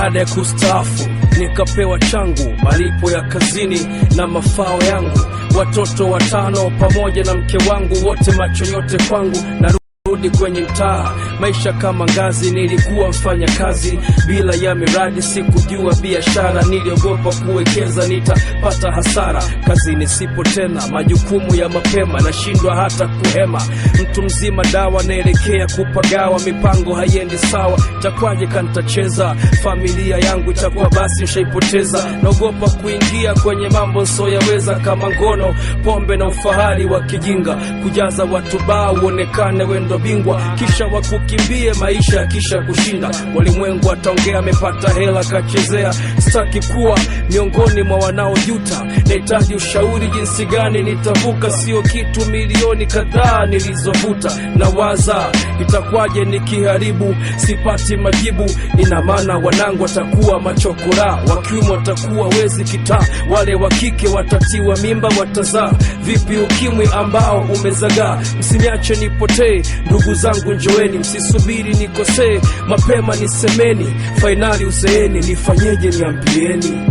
Baada ya kustaafu nikapewa changu, malipo ya kazini na mafao yangu. Watoto 5 pamoja na mke wangu, wote macho yote kwangu. Narudi kwenye mtaa, maisha kama ngazi. Nilikuwa mfanya kazi bila ya miradi, sikujua biashara. Niliogopa kuwekeza nitapata hasara. Kazini sipo tena, majukumu ya mapema, nashindwa hata kuhema. Mtu mzima dawa, naelekea kupagawa. Mipango haiendi sawa, takwaje kantacheza familia yangu? Itakuwa basi nishaipoteza. Naogopa kuingia kwenye mambo nsoyaweza, kama ngono, pombe na ufahari wa kijinga. Kujaza watu baa uonekane wendo bingwa, kisha wakukimbie maisha kisha kushinda. Walimwengu wataongea amepata hela kachezea. Sitaki kuwa miongoni mwa wanaojuta, nahitaji ushauri jinsi gani nitavuka. Sio kitu milioni kadhaa nilizovuta. Nawaza itakuwaje nikiharibu, sipati majibu. Ina maana wanangu watakuwa machokora, wakiume watakuwa wezi kitaa, wale wakike watatiwa mimba watazaa. Vipi ukimwi ambao umezagaa? Msiniache nipotee, ndugu zangu njoeni, msisubiri nikosee, mapema nisemeni. Fainali uzeeni, nifanyeje niambieni.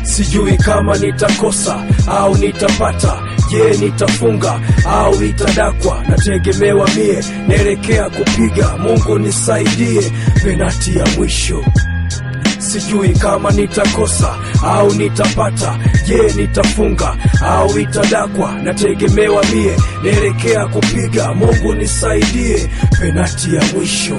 Sijui kama nitakosa au nitapata. Je, nitafunga au itadakwa? Nategemewa mie, naelekea kupiga. Mungu nisaidie, penati ya mwisho. Sijui kama nitakosa au nitapata. Je, nitafunga au itadakwa? Nategemewa mie, naelekea kupiga. Mungu nisaidie, penati ya mwisho.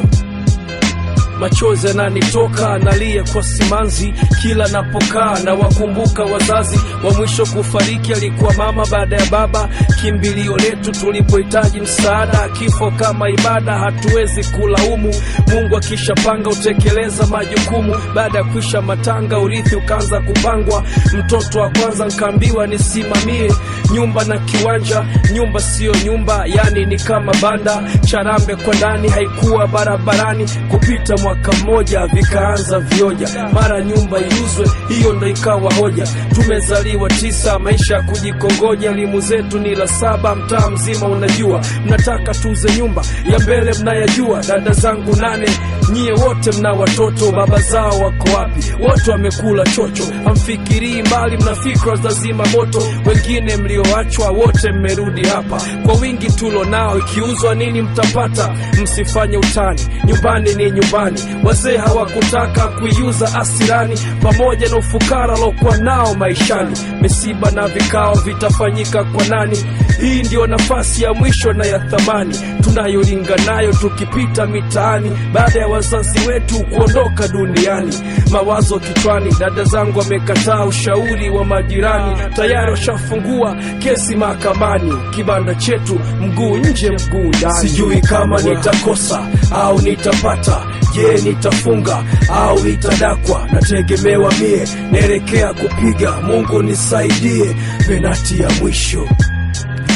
Machozi yananitoka, nalia kwa simanzi kila napokaa. Na wakumbuka wazazi wa mwisho kufariki, alikuwa mama baada ya baba, kimbilio letu tulipohitaji msaada. Kifo kama ibada, hatuwezi kulaumu. Mungu akishapanga utekeleza majukumu. Baada ya kuisha matanga, urithi ukaanza kupangwa. Mtoto wa kwanza nkaambiwa nisimamie nyumba na kiwanja. Nyumba sio nyumba, yani ni kama banda. Charambe kwa ndani, haikuwa barabarani. Kupita mwaka mmoja vikaanza vioja, mara nyumba iuzwe, hiyo ndo ikawa hoja. Tumezaliwa 9, maisha ya kujikongoja. Elimu zetu ni la 7, mtaa mzima unajua. Mnataka tuuze nyumba ya mbele, mnayajua. Dada zangu 8, nyie wote mna watoto, baba zao wako wapi? Wote wamekula chocho. Hamfikirii mbali, mna fikra za zima moto. Wengine mlioachwa wote mmerudi hapa. Kwa wingi tulo nao, ikiuzwa nini mtapata? Msifanye utani, nyumbani ni nyumbani. Wazee hawakutaka kuiuza asirani, pamoja na ufukara lokuwa nao maishani. Misiba na vikao vitafanyika kwa nani? Hii ndio nafasi ya mwisho na ya thamani tunayolinga nayo tukipita mitaani, baada ya wazazi wetu kuondoka duniani. Mawazo kichwani, dada zangu wamekataa ushauri wa majirani. Tayari washafungua kesi mahakamani, kibanda chetu mguu nje mguu ndani. Sijui kama nitakosa au nitapata. Je, nitafunga au itadakwa? Nategemewa mie, naelekea kupiga. Mungu nisaidie, penati ya mwisho.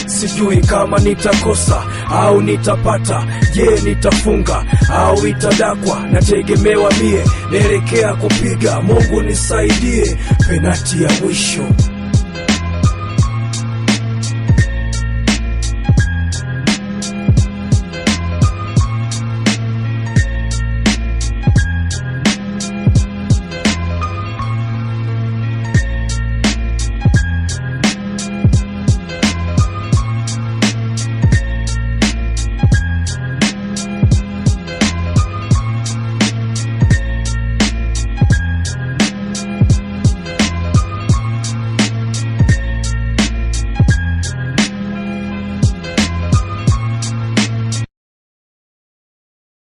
Sijui kama nitakosa au nitapata. Je, nitafunga au itadakwa? Nategemewa mie, naelekea kupiga. Mungu nisaidie, penati ya mwisho.